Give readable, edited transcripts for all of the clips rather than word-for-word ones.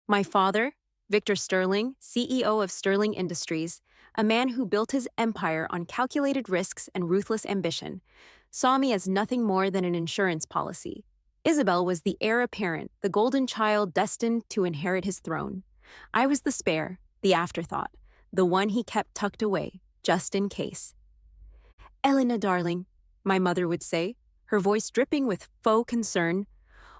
My father, Victor Sterling, CEO of Sterling Industries, a man who built his empire on calculated risks and ruthless ambition, saw me as nothing more than an insurance policy. Isabel was the heir apparent, the golden child destined to inherit his throne. I was the spare, the afterthought, the one he kept tucked away, just in case. Elena, darling, my mother would say, her voice dripping with faux concern,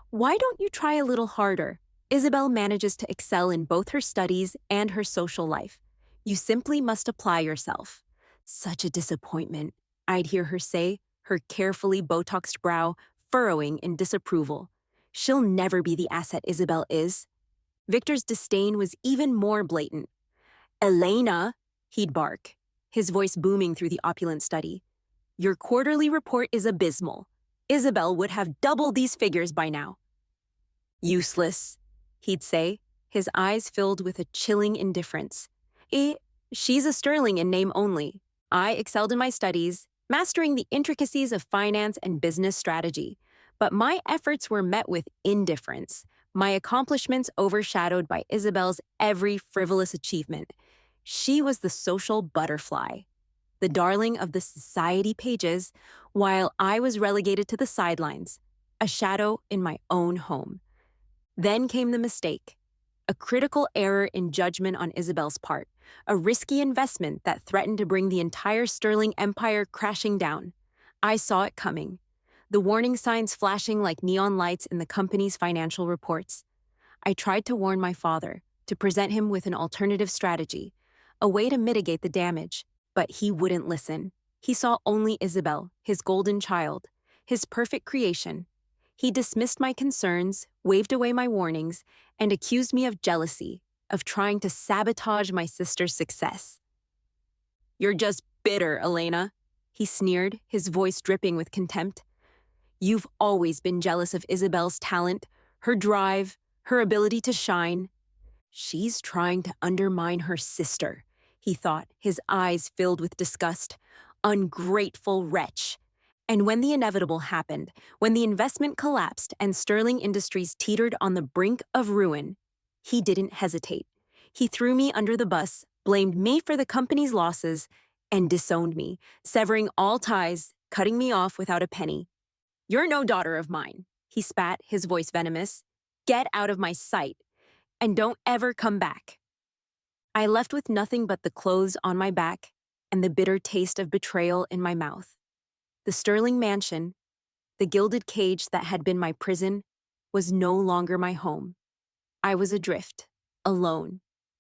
why don't you try a little harder? Isabel manages to excel in both her studies and her social life. You simply must apply yourself. Such a disappointment, I'd hear her say, her carefully Botoxed brow furrowing in disapproval. She'll never be the asset Isabel is. Victor's disdain was even more blatant. Elena, he'd bark, his voice booming through the opulent study. Your quarterly report is abysmal. Isabel would have doubled these figures by now. Useless, he'd say, his eyes filled with a chilling indifference. She's a Sterling in name only. I excelled in my studies, mastering the intricacies of finance and business strategy. But my efforts were met with indifference, my accomplishments overshadowed by Isabel's every frivolous achievement. She was the social butterfly, the darling of the society pages, while I was relegated to the sidelines, a shadow in my own home. Then came the mistake, a critical error in judgment on Isabel's part, a risky investment that threatened to bring the entire Sterling empire crashing down. I saw it coming, the warning signs flashing like neon lights in the company's financial reports. I tried to warn my father, to present him with an alternative strategy, a way to mitigate the damage, but he wouldn't listen. He saw only Isabel, his golden child, his perfect creation. He dismissed my concerns, waved away my warnings, and accused me of jealousy, of trying to sabotage my sister's success. You're just bitter, Elena, he sneered, his voice dripping with contempt. You've always been jealous of Isabel's talent, her drive, her ability to shine. She's trying to undermine her sister, he thought, his eyes filled with disgust. Ungrateful wretch. And when the inevitable happened, when the investment collapsed and Sterling Industries teetered on the brink of ruin, he didn't hesitate. He threw me under the bus, blamed me for the company's losses, and disowned me, severing all ties, cutting me off without a penny. You're no daughter of mine, he spat, his voice venomous. Get out of my sight, and don't ever come back. I left with nothing but the clothes on my back and the bitter taste of betrayal in my mouth. The Sterling mansion, the gilded cage that had been my prison, was no longer my home. I was adrift, alone,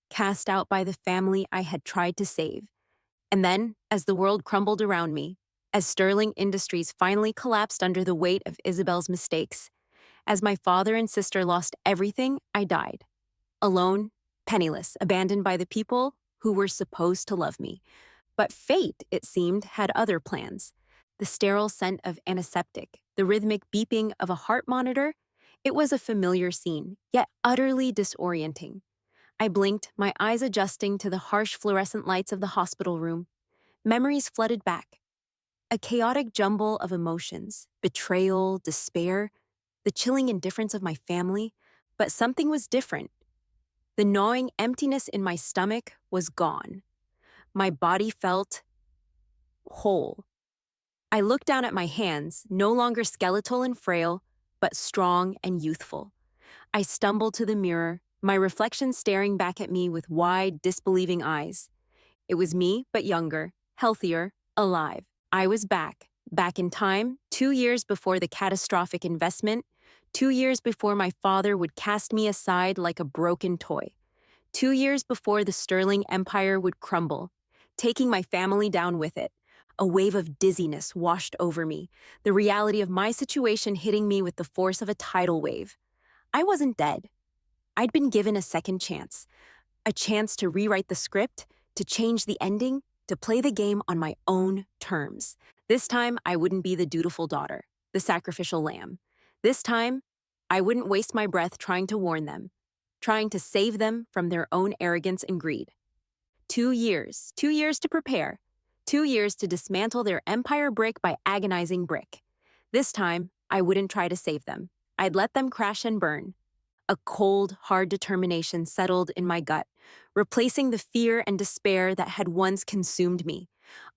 cast out by the family I had tried to save. And then, as the world crumbled around me, as Sterling Industries finally collapsed under the weight of Isabel's mistakes, as my father and sister lost everything, I died. Alone, penniless, abandoned by the people who were supposed to love me. But fate, it seemed, had other plans. The sterile scent of antiseptic, the rhythmic beeping of a heart monitor, it was a familiar scene, yet utterly disorienting. I blinked, my eyes adjusting to the harsh fluorescent lights of the hospital room. Memories flooded back. A chaotic jumble of emotions, betrayal, despair, the chilling indifference of my family, but something was different. The gnawing emptiness in my stomach was gone. My body felt whole. I looked down at my hands, no longer skeletal and frail, but strong and youthful. I stumbled to the mirror, my reflection staring back at me with wide, disbelieving eyes. It was me, but younger, healthier, alive. I was back in time, 2 years before the catastrophic investment, 2 years before my father would cast me aside like a broken toy, 2 years before the Sterling Empire would crumble, taking my family down with it. A wave of dizziness washed over me, the reality of my situation hitting me with the force of a tidal wave. I wasn't dead. I'd been given a second chance, a chance to rewrite the script, to change the ending, to play the game on my own terms. This time, I wouldn't be the dutiful daughter, the sacrificial lamb. This time, I wouldn't waste my breath trying to warn them, trying to save them from their own arrogance and greed. 2 years to prepare. 2 years to dismantle their empire brick by agonizing brick. This time, I wouldn't try to save them. I'd let them crash and burn. A cold, hard determination settled in my gut, replacing the fear and despair that had once consumed me.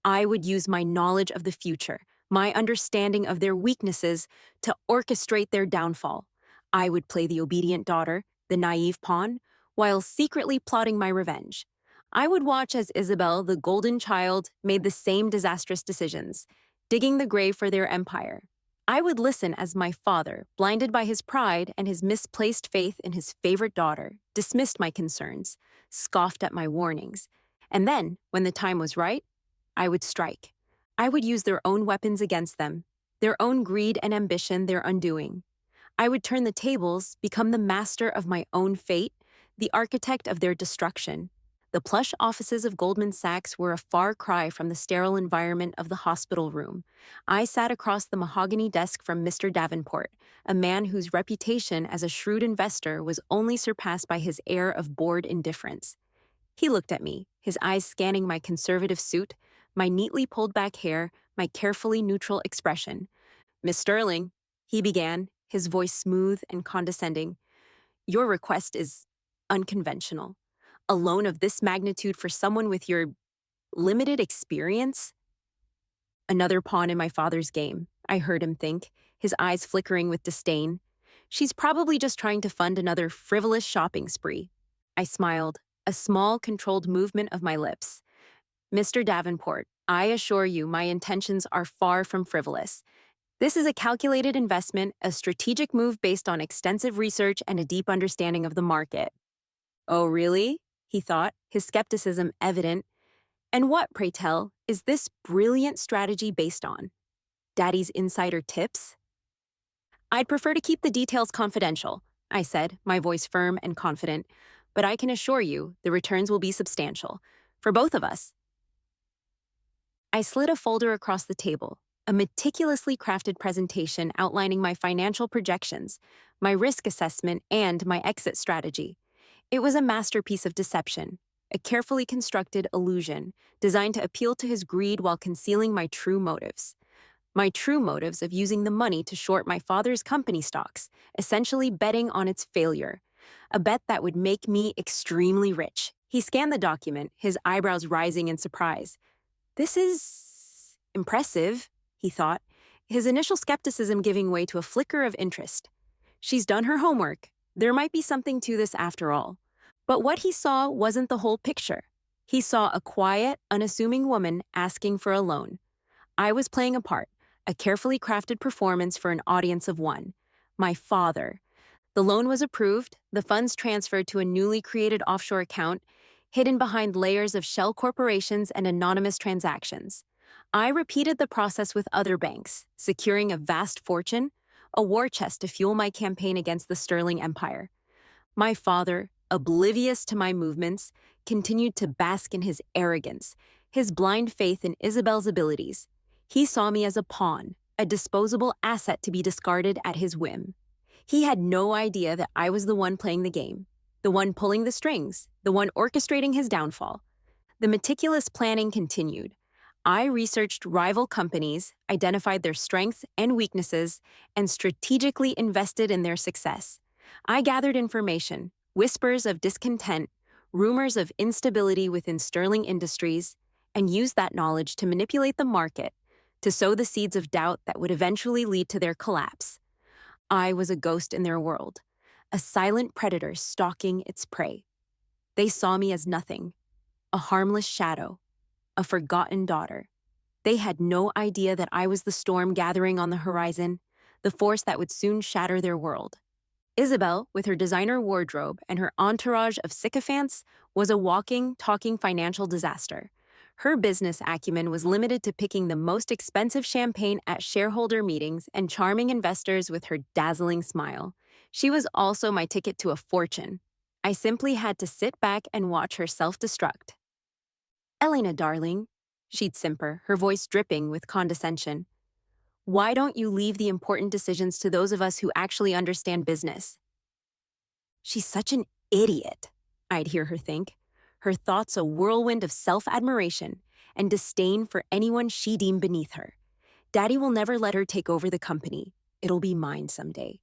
I would use my knowledge of the future, my understanding of their weaknesses, to orchestrate their downfall. I would play the obedient daughter, the naive pawn, while secretly plotting my revenge. I would watch as Isabel, the golden child, made the same disastrous decisions, digging the grave for their empire. I would listen as my father, blinded by his pride and his misplaced faith in his favorite daughter, dismissed my concerns, scoffed at my warnings. And then, when the time was right, I would strike. I would use their own weapons against them, their own greed and ambition their undoing. I would turn the tables, become the master of my own fate, the architect of their destruction. The plush offices of Goldman Sachs were a far cry from the sterile environment of the hospital room. I sat across the mahogany desk from Mr. Davenport, a man whose reputation as a shrewd investor was only surpassed by his air of bored indifference. He looked at me, his eyes scanning my conservative suit, my neatly pulled back hair, my carefully neutral expression. "Miss Sterling," he began, his voice smooth and condescending, "your request is unconventional. A loan of this magnitude for someone with your limited experience?" Another pawn in my father's game, I heard him think, his eyes flickering with disdain. "She's probably just trying to fund another frivolous shopping spree." I smiled, a small, controlled movement of my lips. "Mr. Davenport, I assure you my intentions are far from frivolous. This is a calculated investment, a strategic move based on extensive research and a deep understanding of the market." "Oh, really?" he thought, his skepticism evident. "And what, pray tell, is this brilliant strategy based on? Daddy's insider tips?" "I'd prefer to keep the details confidential," I said, my voice firm and confident. "But I can assure you the returns will be substantial. For both of us." I slid a folder across the table, a meticulously crafted presentation outlining my financial projections, my risk assessment, and my exit strategy. It was a masterpiece of deception, a carefully constructed illusion designed to appeal to his greed while concealing my true motives. My true motives of using the money to short my father's company stocks, essentially betting on its failure. A bet that would make me extremely rich. He scanned the document, his eyebrows rising in surprise. "This is impressive," he thought, his initial skepticism giving way to a flicker of interest. "She's done her homework. There might be something to this after all." But what he saw wasn't the whole picture. He saw a quiet, unassuming woman asking for a loan. I was playing a part, a carefully crafted performance for an audience of one. My father. The loan was approved, the funds transferred to a newly created offshore account, hidden behind layers of shell corporations and anonymous transactions. I repeated the process with other banks, securing a vast fortune, a war chest to fuel my campaign against the Sterling Empire. My father, oblivious to my movements, continued to bask in his arrogance, his blind faith in Isabel's abilities. He saw me as a pawn, a disposable asset to be discarded at his whim. He had no idea that I was the one playing the game, the one pulling the strings, the one orchestrating his downfall. The meticulous planning continued. I researched rival companies, identified their strengths and weaknesses, and strategically invested in their success. I gathered information, whispers of discontent, rumors of instability within Sterling Industries, and used that knowledge to manipulate the market, to sow the seeds of doubt that would eventually lead to their collapse. I was a ghost in their world, a silent predator stalking its prey. They saw me as nothing, a harmless shadow, a forgotten daughter. They had no idea that I was the storm gathering on the horizon, the force that would soon shatter their world. Isabel, with her designer wardrobe and her entourage of sycophants, was a walking, talking financial disaster. Her business acumen was limited to picking the most expensive champagne at shareholder meetings and charming investors with her dazzling smile. She was also my ticket to a fortune. I simply had to sit back and watch her self-destruct. "Elena, darling," she'd simper, her voice dripping with condescension, "why don't you leave the important decisions to those of us who actually understand business?" "She's such an idiot," I'd hear her think, her thoughts a whirlwind of self-admiration and disdain for anyone she deemed beneath her. "Daddy will never let her take over the company. It'll be mine someday.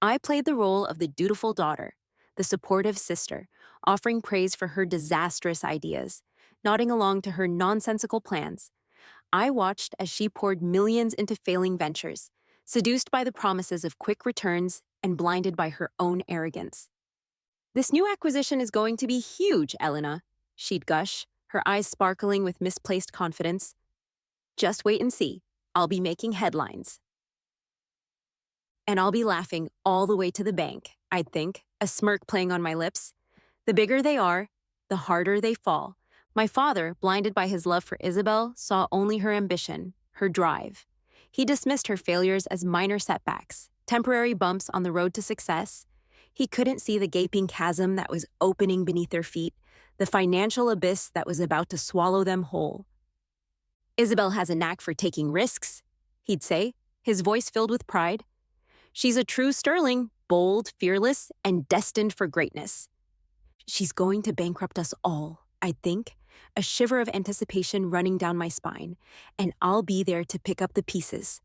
I played the role of the dutiful daughter, the supportive sister, offering praise for her disastrous ideas, nodding along to her nonsensical plans. I watched as she poured millions into failing ventures, seduced by the promises of quick returns and blinded by her own arrogance. This new acquisition is going to be huge, Elena, she'd gush, her eyes sparkling with misplaced confidence. Just wait and see. I'll be making headlines. And I'll be laughing all the way to the bank, I'd think, a smirk playing on my lips. The bigger they are, the harder they fall. My father, blinded by his love for Isabel, saw only her ambition, her drive. He dismissed her failures as minor setbacks, temporary bumps on the road to success. He couldn't see the gaping chasm that was opening beneath their feet, the financial abyss that was about to swallow them whole. Isabel has a knack for taking risks, he'd say, his voice filled with pride. She's a true Sterling, bold, fearless, and destined for greatness. She's going to bankrupt us all, I'd think, a shiver of anticipation running down my spine, and I'll be there to pick up the pieces.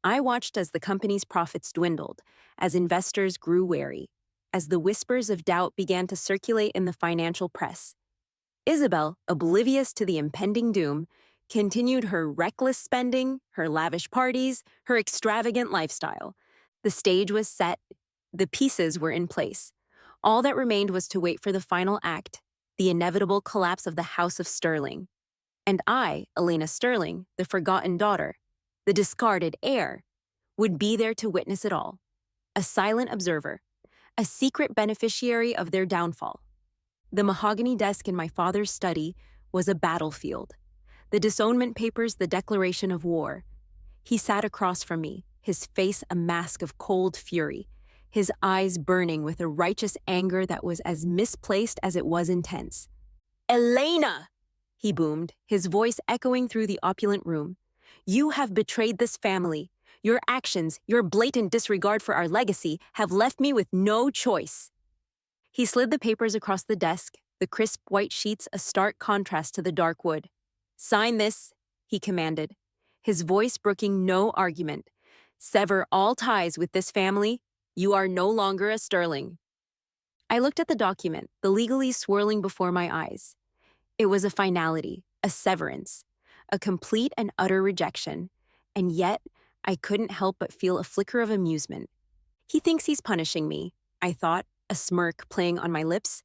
I watched as the company's profits dwindled, as investors grew wary, as the whispers of doubt began to circulate in the financial press. Isabel, oblivious to the impending doom, continued her reckless spending, her lavish parties, her extravagant lifestyle. The stage was set, the pieces were in place. All that remained was to wait for the final act, the inevitable collapse of the House of Sterling. And I, Elena Sterling, the forgotten daughter, the discarded heir, would be there to witness it all. A silent observer, a secret beneficiary of their downfall. The mahogany desk in my father's study was a battlefield. The disownment papers the declaration of war. He sat across from me, his face a mask of cold fury, his eyes burning with a righteous anger that was as misplaced as it was intense. "Elena!" he boomed, his voice echoing through the opulent room. "You have betrayed this family. Your actions, your blatant disregard for our legacy, have left me with no choice." He slid the papers across the desk, the crisp white sheets a stark contrast to the dark wood. "Sign this," he commanded, his voice brooking no argument. "Sever all ties with this family. You are no longer a Sterling." I looked at the document, the legalese swirling before my eyes. It was a finality, a severance, a complete and utter rejection, and yet I couldn't help but feel a flicker of amusement. He thinks he's punishing me, I thought, a smirk playing on my lips.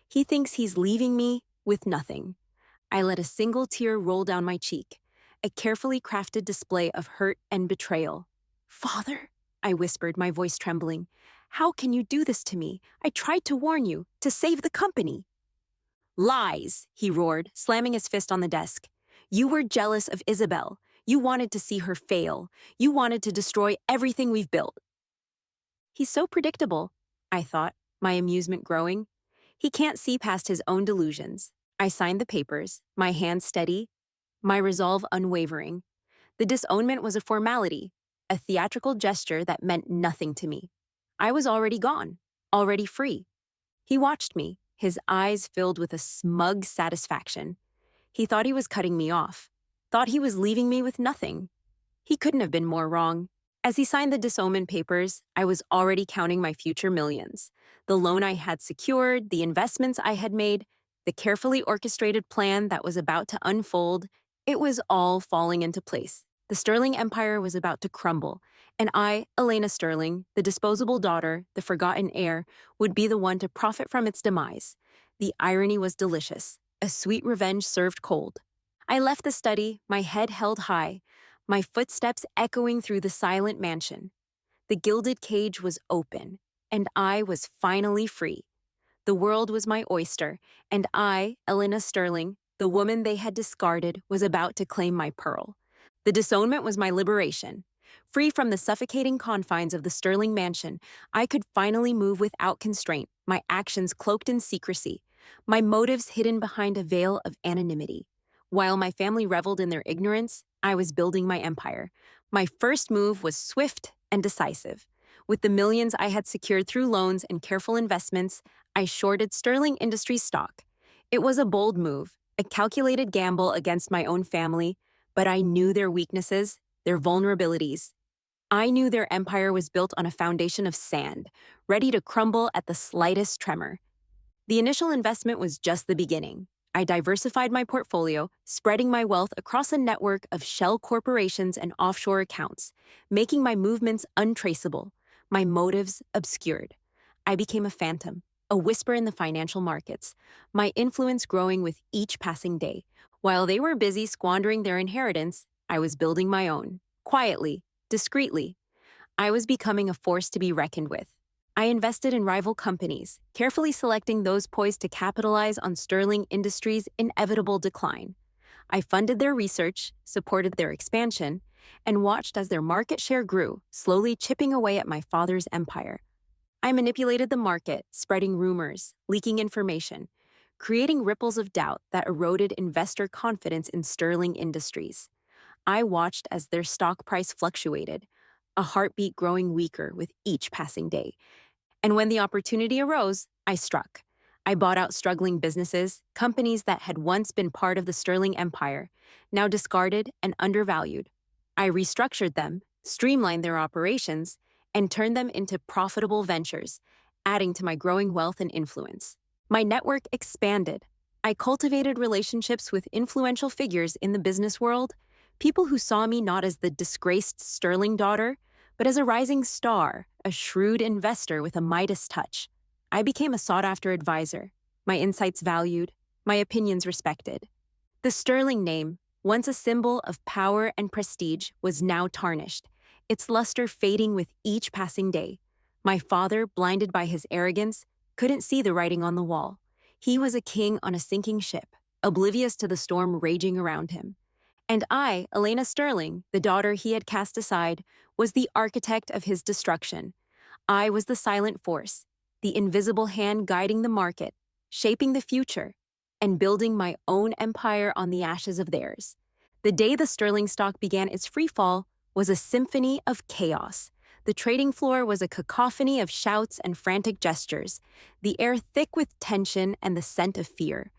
He thinks he's leaving me with nothing. I let a single tear roll down my cheek, a carefully crafted display of hurt and betrayal. "Father," I whispered, my voice trembling, "how can you do this to me? I tried to warn you, to save the company." "Lies," he roared, slamming his fist on the desk. "You were jealous of Isabel. You wanted to see her fail. You wanted to destroy everything we've built." He's so predictable, I thought, my amusement growing. He can't see past his own delusions. I signed the papers, my hand steady, my resolve unwavering. The disownment was a formality, a theatrical gesture that meant nothing to me. I was already gone, already free. He watched me, his eyes filled with a smug satisfaction. He thought he was cutting me off, thought he was leaving me with nothing. He couldn't have been more wrong. As he signed the disownment papers, I was already counting my future millions. The loan I had secured, the investments I had made, the carefully orchestrated plan that was about to unfold, it was all falling into place. The Sterling Empire was about to crumble, and I, Elena Sterling, the disposable daughter, the forgotten heir, would be the one to profit from its demise. The irony was delicious, a sweet revenge served cold. I left the study, my head held high, my footsteps echoing through the silent mansion. The gilded cage was open, and I was finally free. The world was my oyster, and I, Elena Sterling, the woman they had discarded, was about to claim my pearl. The disownment was my liberation. Free from the suffocating confines of the Sterling mansion, I could finally move without constraint, my actions cloaked in secrecy, my motives hidden behind a veil of anonymity. While my family reveled in their ignorance, I was building my empire. My first move was swift and decisive. With the millions I had secured through loans and careful investments, I shorted Sterling Industries stock. It was a bold move, a calculated gamble against my own family, but I knew their weaknesses, their vulnerabilities. I knew their empire was built on a foundation of sand, ready to crumble at the slightest tremor. The initial investment was just the beginning. I diversified my portfolio, spreading my wealth across a network of shell corporations and offshore accounts, making my movements untraceable, my motives obscured. I became a phantom, a whisper in the financial markets, my influence growing with each passing day. While they were busy squandering their inheritance, I was building my own, quietly, discreetly. I was becoming a force to be reckoned with. I invested in rival companies, carefully selecting those poised to capitalize on Sterling Industries' inevitable decline. I funded their research, supported their expansion, and watched as their market share grew, slowly chipping away at my father's empire. I manipulated the market, spreading rumors, leaking information, creating ripples of doubt that eroded investor confidence in Sterling Industries. I watched as their stock price fluctuated, a heartbeat growing weaker with each passing day. And when the opportunity arose, I struck. I bought out struggling businesses, companies that had once been part of the Sterling Empire, now discarded and undervalued. I restructured them, streamlined their operations, and turned them into profitable ventures, adding to my growing wealth and influence. My network expanded. I cultivated relationships with influential figures in the business world, people who saw me not as the disgraced Sterling daughter, but as a rising star, a shrewd investor with a Midas touch. I became a sought-after advisor, my insights valued, my opinions respected. The Sterling name, once a symbol of power and prestige, was now tarnished, its luster fading with each passing day. My father, blinded by his arrogance, couldn't see the writing on the wall. He was a king on a sinking ship, oblivious to the storm raging around him. And I, Elena Sterling, the daughter he had cast aside, was the architect of his destruction. I was the silent force, the invisible hand guiding the market, shaping the future, and building my own empire on the ashes of theirs. The day the Sterling stock began its free fall was a symphony of chaos. The trading floor was a cacophony of shouts and frantic gestures, the air thick with tension and the scent of fear.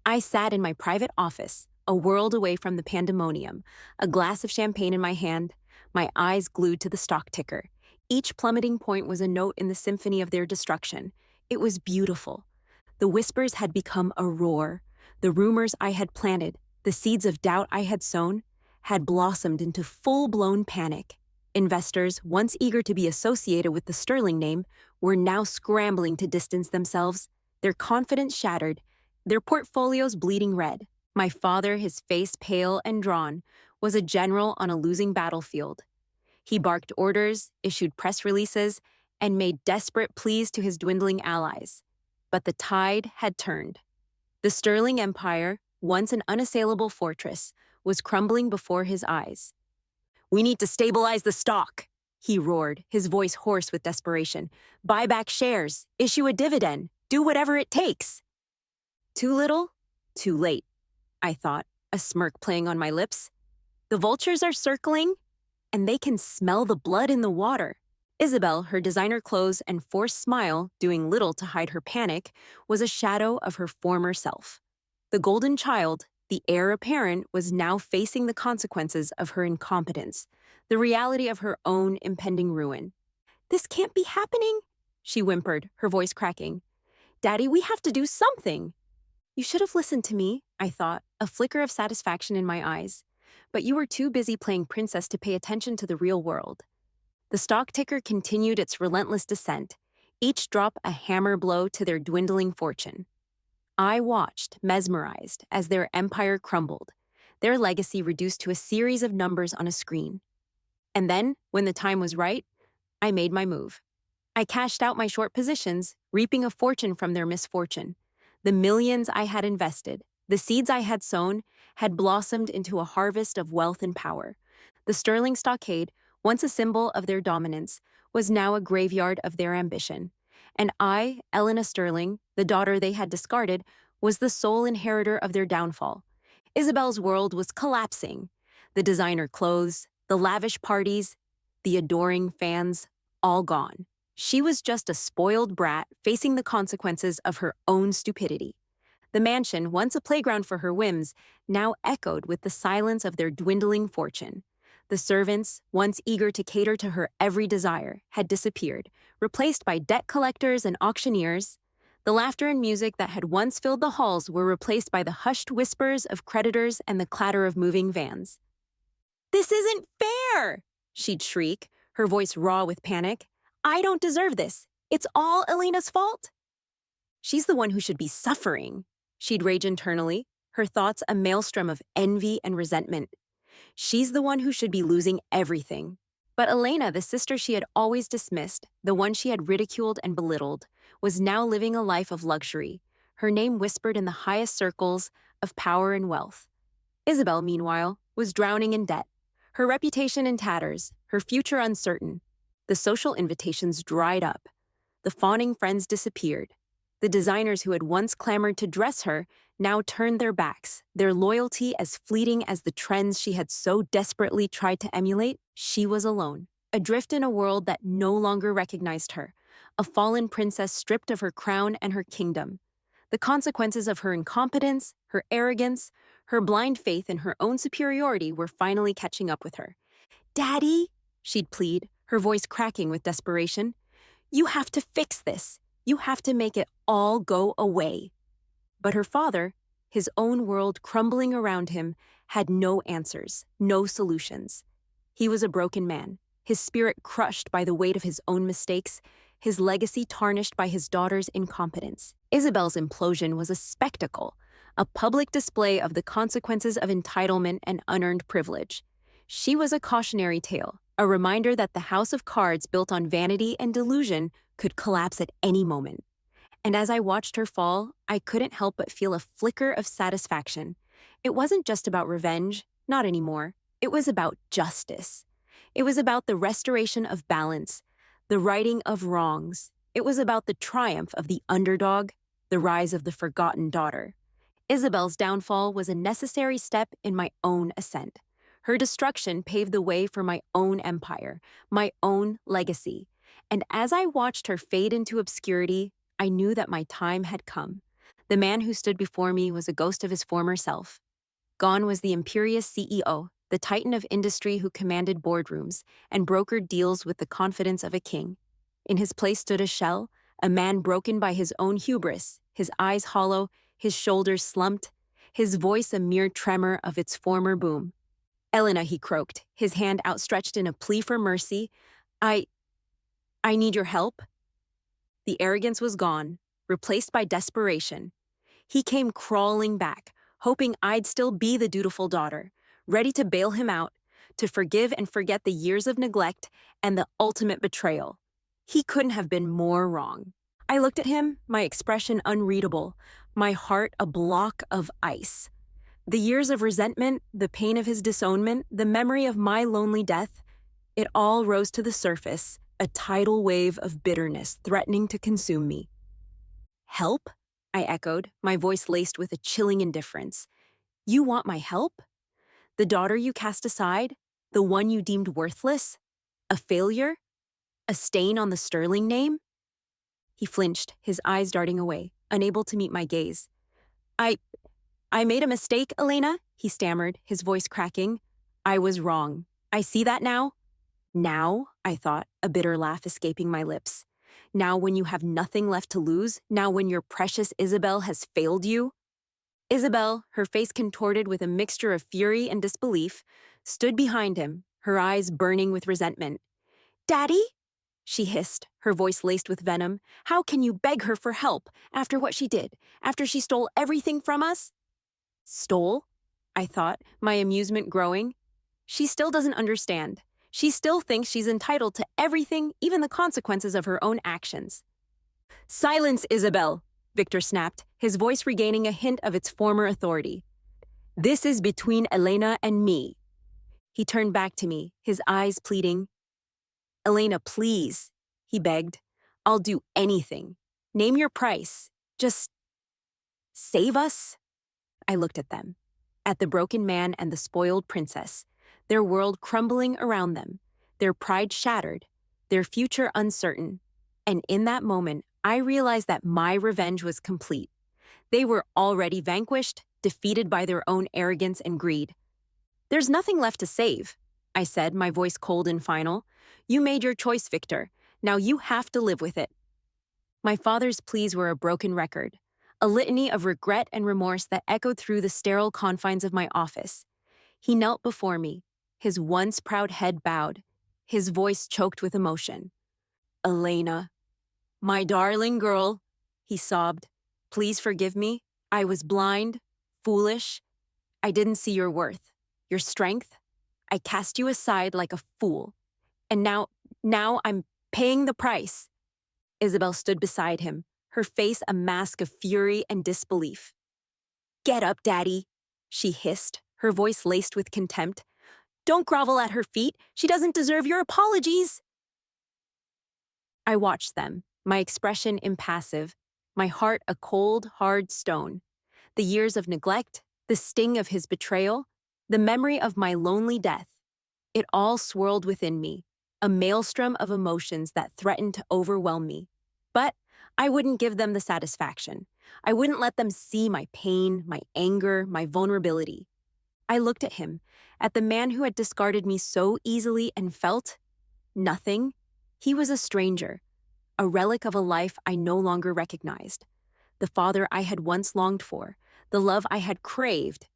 I sat in my private office, a world away from the pandemonium, a glass of champagne in my hand, my eyes glued to the stock ticker. Each plummeting point was a note in the symphony of their destruction. It was beautiful. The whispers had become a roar. The rumors I had planted, the seeds of doubt I had sown, had blossomed into full-blown panic. Investors, once eager to be associated with the Sterling name, were now scrambling to distance themselves, their confidence shattered, their portfolios bleeding red. My father, his face pale and drawn, was a general on a losing battlefield. He barked orders, issued press releases, and made desperate pleas to his dwindling allies. But the tide had turned. The Sterling Empire, once an unassailable fortress, was crumbling before his eyes. "We need to stabilize the stock," he roared, his voice hoarse with desperation. "Buy back shares, issue a dividend, do whatever it takes." Too little, too late, I thought, a smirk playing on my lips. The vultures are circling, and they can smell the blood in the water. Isabel, her designer clothes and forced smile doing little to hide her panic, was a shadow of her former self. The golden child, the heir apparent, was now facing the consequences of her incompetence, the reality of her own impending ruin. "This can't be happening," she whimpered, her voice cracking. "Daddy, we have to do something." "You should have listened to me," I thought, a flicker of satisfaction in my eyes. "But you were too busy playing princess to pay attention to the real world." The stock ticker continued its relentless descent, each drop a hammer blow to their dwindling fortune. I watched, mesmerized, as their empire crumbled, their legacy reduced to a series of numbers on a screen. And then, when the time was right, I made my move. I cashed out my short positions, reaping a fortune from their misfortune. The millions I had invested, the seeds I had sown, had blossomed into a harvest of wealth and power. The Sterling stockade, once a symbol of their dominance, was now a graveyard of their ambition. And I, Elena Sterling, the daughter they had discarded, was the sole inheritor of their downfall. Isabel's world was collapsing. The designer clothes, the lavish parties, the adoring fans, all gone. She was just a spoiled brat facing the consequences of her own stupidity. The mansion, once a playground for her whims, now echoed with the silence of their dwindling fortune. The servants, once eager to cater to her every desire, had disappeared, replaced by debt collectors and auctioneers. The laughter and music that had once filled the halls were replaced by the hushed whispers of creditors and the clatter of moving vans. "This isn't fair!" she'd shriek, her voice raw with panic. "I don't deserve this. It's all Elena's fault." "She's the one who should be suffering," she'd rage internally, her thoughts a maelstrom of envy and resentment. "She's the one who should be losing everything." But Elena, the sister she had always dismissed, the one she had ridiculed and belittled, was now living a life of luxury, her name whispered in the highest circles of power and wealth. Isabel, meanwhile, was drowning in debt, her reputation in tatters, her future uncertain. The social invitations dried up. The fawning friends disappeared. The designers who had once clamored to dress her now turned their backs, their loyalty as fleeting as the trends she had so desperately tried to emulate. She was alone, adrift in a world that no longer recognized her, a fallen princess stripped of her crown and her kingdom. The consequences of her incompetence, her arrogance, her blind faith in her own superiority were finally catching up with her. "Daddy," she'd plead, her voice cracking with desperation, "you have to fix this. You have to make it all go away." But her father, his own world crumbling around him, had no answers, no solutions. He was a broken man, his spirit crushed by the weight of his own mistakes, his legacy tarnished by his daughter's incompetence. Isabel's implosion was a spectacle, a public display of the consequences of entitlement and unearned privilege. She was a cautionary tale, a reminder that the house of cards built on vanity and delusion could collapse at any moment. And as I watched her fall, I couldn't help but feel a flicker of satisfaction. It wasn't just about revenge, not anymore. It was about justice. It was about the restoration of balance, the righting of wrongs. It was about the triumph of the underdog, the rise of the forgotten daughter. Isabel's downfall was a necessary step in my own ascent. Her destruction paved the way for my own empire, my own legacy. And as I watched her fade into obscurity, I knew that my time had come. The man who stood before me was a ghost of his former self. Gone was the imperious CEO, the titan of industry who commanded boardrooms and brokered deals with the confidence of a king. In his place stood a shell, a man broken by his own hubris, his eyes hollow, his shoulders slumped, his voice a mere tremor of its former boom. "Elena," he croaked, his hand outstretched in a plea for mercy, I need your help." The arrogance was gone, replaced by desperation. He came crawling back, hoping I'd still be the dutiful daughter, ready to bail him out, to forgive and forget the years of neglect and the ultimate betrayal. He couldn't have been more wrong. I looked at him, my expression unreadable, my heart a block of ice. The years of resentment, the pain of his disownment, the memory of my lonely death, it all rose to the surface, a tidal wave of bitterness threatening to consume me. "Help?" I echoed, my voice laced with a chilling indifference. "You want my help? The daughter you cast aside? The one you deemed worthless? A failure? A stain on the Sterling name?" He flinched, his eyes darting away, unable to meet my gaze. I made a mistake, Elena," he stammered, his voice cracking. "I was wrong. I see that now." "Now?" I thought, a bitter laugh escaping my lips. "Now when you have nothing left to lose? Now when your precious Isabel has failed you?" Isabel, her face contorted with a mixture of fury and disbelief, stood behind him, her eyes burning with resentment. "Daddy?" she hissed, her voice laced with venom. "How can you beg her for help after what she did, after she stole everything from us?" "Stole?" I thought, my amusement growing. She still doesn't understand. She still thinks she's entitled to everything, even the consequences of her own actions. "Silence, Isabel!" Victor snapped, his voice regaining a hint of its former authority. "This is between Elena and me." He turned back to me, his eyes pleading. "Elena, please," he begged. "I'll do anything. Name your price. Just save us." I looked at them, at the broken man and the spoiled princess, their world crumbling around them, their pride shattered, their future uncertain. And in that moment, I realized that my revenge was complete. They were already vanquished, defeated by their own arrogance and greed. "There's nothing left to save," I said, my voice cold and final. You made your choice, Victor. Now you have to live with it. My father's pleas were a broken record, a litany of regret and remorse that echoed through the sterile confines of my office. He knelt before me, his once proud head bowed, his voice choked with emotion. Elena, my darling girl, he sobbed. Please forgive me. I was blind, foolish. I didn't see your worth, your strength. I cast you aside like a fool. And now I'm paying the price. Isabel stood beside him, her face a mask of fury and disbelief. Get up, Daddy, she hissed, her voice laced with contempt. Don't grovel at her feet. She doesn't deserve your apologies. I watched them, my expression impassive, my heart a cold, hard stone. The years of neglect, the sting of his betrayal, the memory of my lonely death. It all swirled within me, a maelstrom of emotions that threatened to overwhelm me. But I wouldn't give them the satisfaction. I wouldn't let them see my pain, my anger, my vulnerability. I looked at him, at the man who had discarded me so easily and felt nothing. He was a stranger, a relic of a life I no longer recognized. The father I had once longed for, the love I had craved.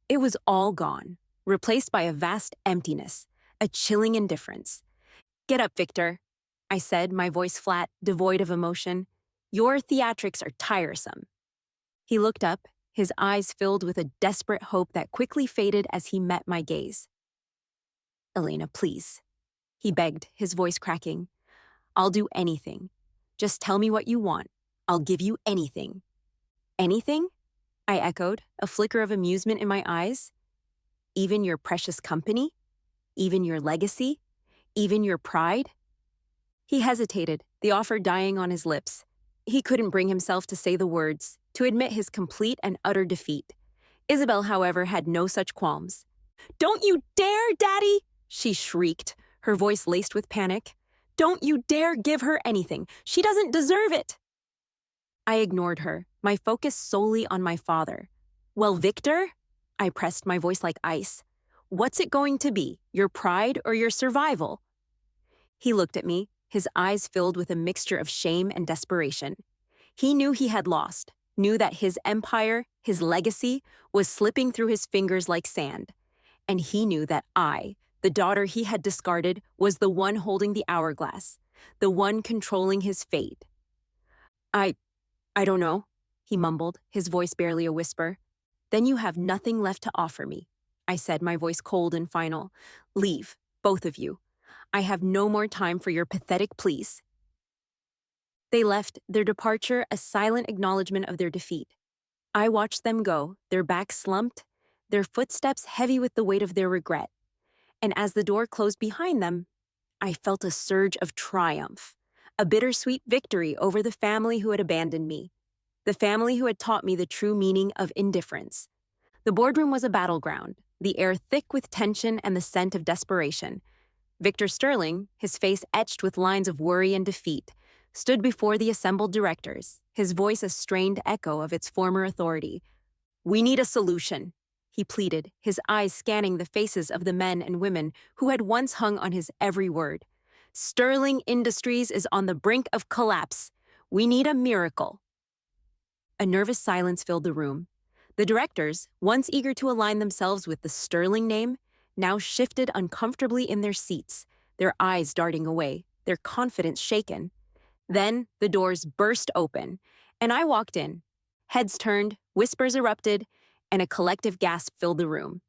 It was all gone, replaced by a vast emptiness, a chilling indifference. Get up, Victor, I said, my voice flat, devoid of emotion. Your theatrics are tiresome. He looked up, his eyes filled with a desperate hope that quickly faded as he met my gaze. Elena, please, he begged, his voice cracking. I'll do anything. Just tell me what you want. I'll give you anything. Anything? I echoed, a flicker of amusement in my eyes. Even your precious company? Even your legacy? Even your pride? He hesitated, the offer dying on his lips. He couldn't bring himself to say the words, to admit his complete and utter defeat. Isabel, however, had no such qualms. Don't you dare, Daddy! She shrieked, her voice laced with panic. Don't you dare give her anything. She doesn't deserve it. I ignored her, my focus solely on my father. Well, Victor? I pressed, my voice like ice. What's it going to be, your pride or your survival? He looked at me, his eyes filled with a mixture of shame and desperation. He knew he had lost, knew that his empire, his legacy, was slipping through his fingers like sand. And he knew that I, the daughter he had discarded, was the one holding the hourglass, the one controlling his fate. I don't know, he mumbled, his voice barely a whisper. Then you have nothing left to offer me, I said, my voice cold and final. Leave, both of you. I have no more time for your pathetic pleas. They left, their departure a silent acknowledgement of their defeat. I watched them go, their backs slumped, their footsteps heavy with the weight of their regret. And as the door closed behind them, I felt a surge of triumph, a bittersweet victory over the family who had abandoned me, the family who had taught me the true meaning of indifference. The boardroom was a battleground, the air thick with tension and the scent of desperation. Victor Sterling, his face etched with lines of worry and defeat, stood before the assembled directors, his voice a strained echo of its former authority. We need a solution, he pleaded, his eyes scanning the faces of the men and women who had once hung on his every word. Sterling Industries is on the brink of collapse. We need a miracle. A nervous silence filled the room. The directors, once eager to align themselves with the Sterling name, now shifted uncomfortably in their seats, their eyes darting away, their confidence shaken. Then the doors burst open, and I walked in. Heads turned, whispers erupted, and a collective gasp filled the room.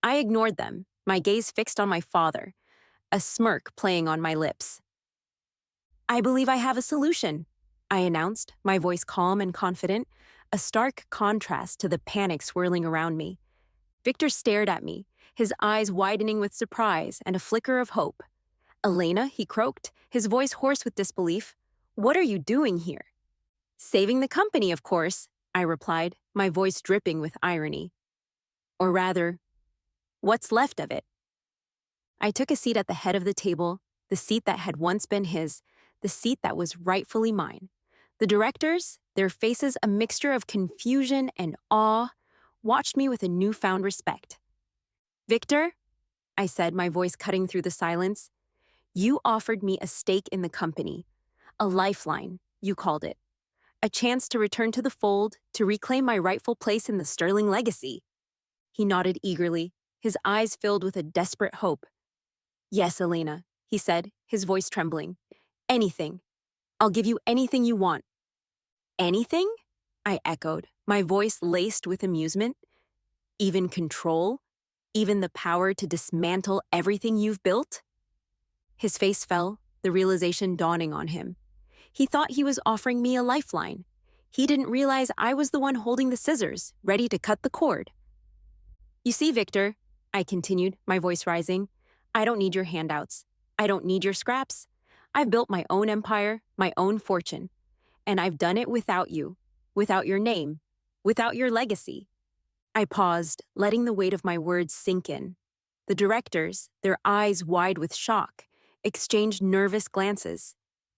I ignored them, my gaze fixed on my father, a smirk playing on my lips. I believe I have a solution, I announced, my voice calm and confident, a stark contrast to the panic swirling around me. Victor stared at me, his eyes widening with surprise and a flicker of hope. Elena, he croaked, his voice hoarse with disbelief. What are you doing here? Saving the company, of course, I replied, my voice dripping with irony. Or rather, what's left of it? I took a seat at the head of the table, the seat that had once been his, the seat that was rightfully mine. The directors, their faces a mixture of confusion and awe, watched me with a newfound respect. Victor, I said, my voice cutting through the silence. You offered me a stake in the company, a lifeline, you called it, a chance to return to the fold, to reclaim my rightful place in the Sterling legacy. He nodded eagerly, his eyes filled with a desperate hope. Yes, Elena, he said, his voice trembling. Anything. I'll give you anything you want. Anything? I echoed, my voice laced with amusement. Even control? Even the power to dismantle everything you've built? His face fell, the realization dawning on him. He thought he was offering me a lifeline. He didn't realize I was the one holding the scissors, ready to cut the cord. You see, Victor, I continued, my voice rising, I don't need your handouts. I don't need your scraps. I've built my own empire, my own fortune. And I've done it without you, without your name, without your legacy. I paused, letting the weight of my words sink in. The directors, their eyes wide with shock, exchanged nervous glances.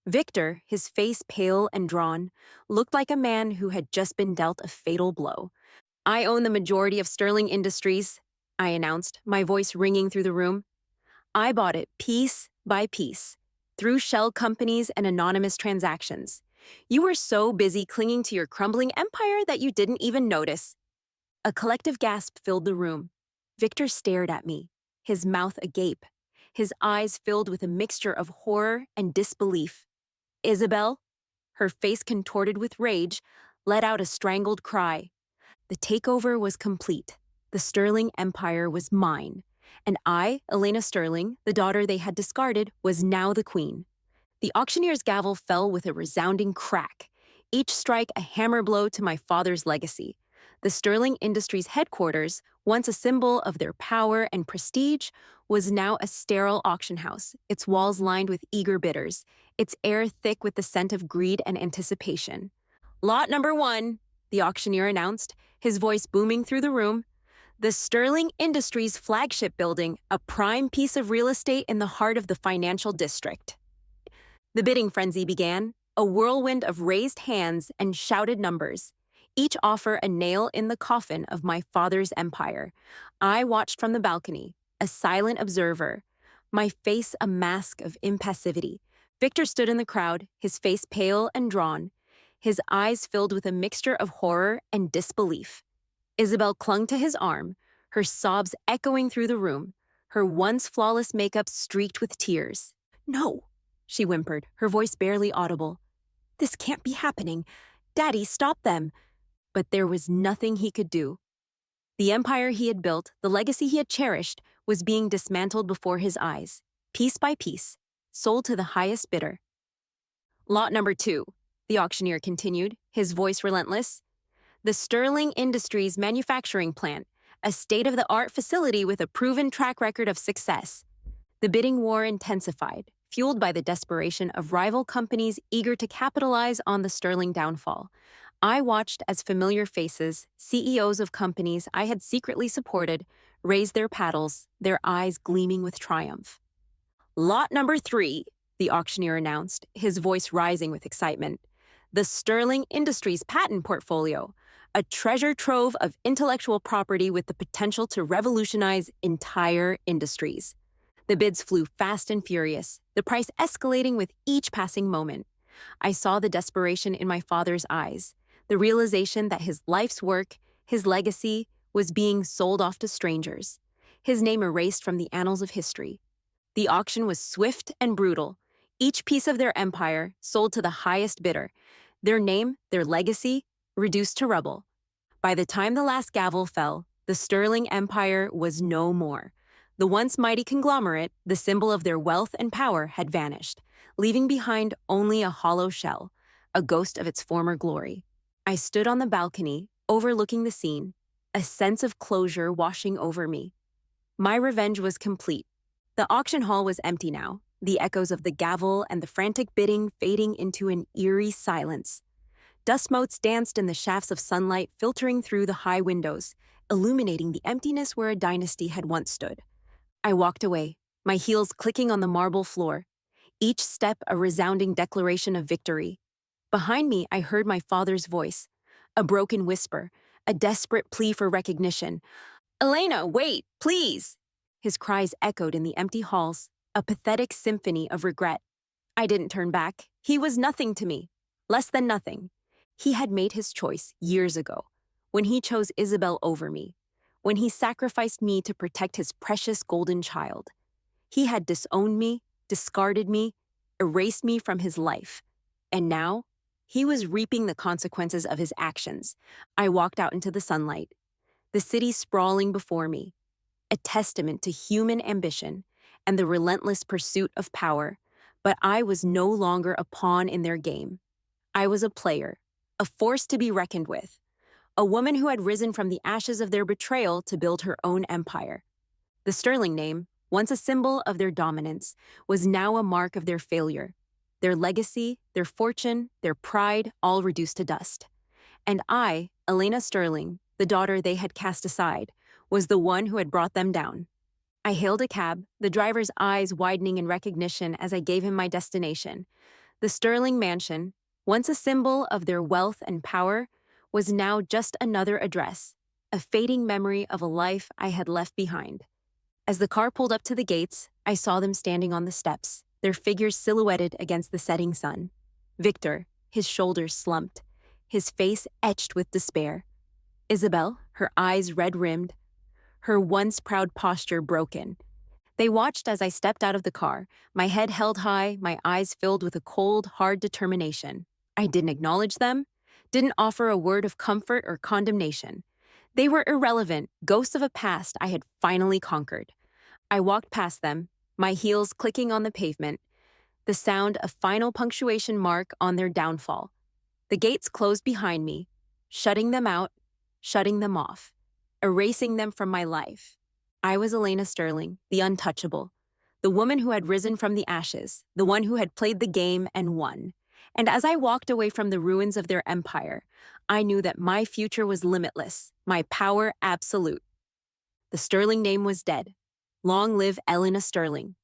Victor, his face pale and drawn, looked like a man who had just been dealt a fatal blow. I own the majority of Sterling Industries, I announced, my voice ringing through the room. I bought it piece by piece, through shell companies and anonymous transactions. You were so busy clinging to your crumbling empire that you didn't even notice. A collective gasp filled the room. Victor stared at me, his mouth agape, his eyes filled with a mixture of horror and disbelief. Isabel, her face contorted with rage, let out a strangled cry. The takeover was complete. The Sterling Empire was mine. And I, Elena Sterling, the daughter they had discarded, was now the queen. The auctioneer's gavel fell with a resounding crack, each strike a hammer blow to my father's legacy. The Sterling Industries headquarters, once a symbol of their power and prestige, was now a sterile auction house, its walls lined with eager bidders, its air thick with the scent of greed and anticipation. Lot number 1, the auctioneer announced, his voice booming through the room. The Sterling Industries flagship building, a prime piece of real estate in the heart of the financial district. The bidding frenzy began, a whirlwind of raised hands and shouted numbers, each offer a nail in the coffin of my father's empire. I watched from the balcony, a silent observer, my face a mask of impassivity. Victor stood in the crowd, his face pale and drawn, his eyes filled with a mixture of horror and disbelief. Isabel clung to his arm, her sobs echoing through the room, her once flawless makeup streaked with tears. No, she whimpered, her voice barely audible. This can't be happening. Daddy, stop them. But there was nothing he could do. The empire he had built, the legacy he had cherished, was being dismantled before his eyes, piece by piece, sold to the highest bidder. Lot number 2, the auctioneer continued, his voice relentless. The Sterling Industries manufacturing plant, a state-of-the-art facility with a proven track record of success. The bidding war intensified, fueled by the desperation of rival companies eager to capitalize on the Sterling downfall. I watched as familiar faces, CEOs of companies I had secretly supported, raised their paddles, their eyes gleaming with triumph. Lot number 3, the auctioneer announced, his voice rising with excitement. The Sterling Industries patent portfolio, a treasure trove of intellectual property with the potential to revolutionize entire industries. The bids flew fast and furious, the price escalating with each passing moment. I saw the desperation in my father's eyes, the realization that his life's work, his legacy, was being sold off to strangers, his name erased from the annals of history. The auction was swift and brutal, each piece of their empire sold to the highest bidder, their name, their legacy, reduced to rubble. By the time the last gavel fell, the Sterling Empire was no more. The once mighty conglomerate, the symbol of their wealth and power, had vanished, leaving behind only a hollow shell, a ghost of its former glory. I stood on the balcony, overlooking the scene, a sense of closure washing over me. My revenge was complete. The auction hall was empty now, the echoes of the gavel and the frantic bidding fading into an eerie silence. Dust motes danced in the shafts of sunlight filtering through the high windows, illuminating the emptiness where a dynasty had once stood. I walked away, my heels clicking on the marble floor, each step a resounding declaration of victory. Behind me, I heard my father's voice, a broken whisper, a desperate plea for recognition. Elena, wait, please! His cries echoed in the empty halls, a pathetic symphony of regret. I didn't turn back. He was nothing to me. Less than nothing. He had made his choice years ago, when he chose Isabel over me, when he sacrificed me to protect his precious golden child. He had disowned me, discarded me, erased me from his life. And now, he was reaping the consequences of his actions. I walked out into the sunlight, the city sprawling before me, a testament to human ambition and the relentless pursuit of power, but I was no longer a pawn in their game. I was a player, a force to be reckoned with, a woman who had risen from the ashes of their betrayal to build her own empire. The Sterling name, once a symbol of their dominance, was now a mark of their failure. Their legacy, their fortune, their pride, all reduced to dust. And I, Elena Sterling, the daughter they had cast aside, was the one who had brought them down. I hailed a cab, the driver's eyes widening in recognition as I gave him my destination. The Sterling mansion, once a symbol of their wealth and power, was now just another address, a fading memory of a life I had left behind. As the car pulled up to the gates, I saw them standing on the steps, their figures silhouetted against the setting sun. Victor, his shoulders slumped, his face etched with despair. Isabel, her eyes red-rimmed, her once proud posture broken. They watched as I stepped out of the car, my head held high, my eyes filled with a cold, hard determination. I didn't acknowledge them, didn't offer a word of comfort or condemnation. They were irrelevant, ghosts of a past I had finally conquered. I walked past them, my heels clicking on the pavement, the sound a final punctuation mark on their downfall. The gates closed behind me, shutting them out, shutting them off, erasing them from my life. I was Elena Sterling, the untouchable, the woman who had risen from the ashes, the one who had played the game and won. And as I walked away from the ruins of their empire, I knew that my future was limitless, my power absolute. The Sterling name was dead. Long live Elena Sterling.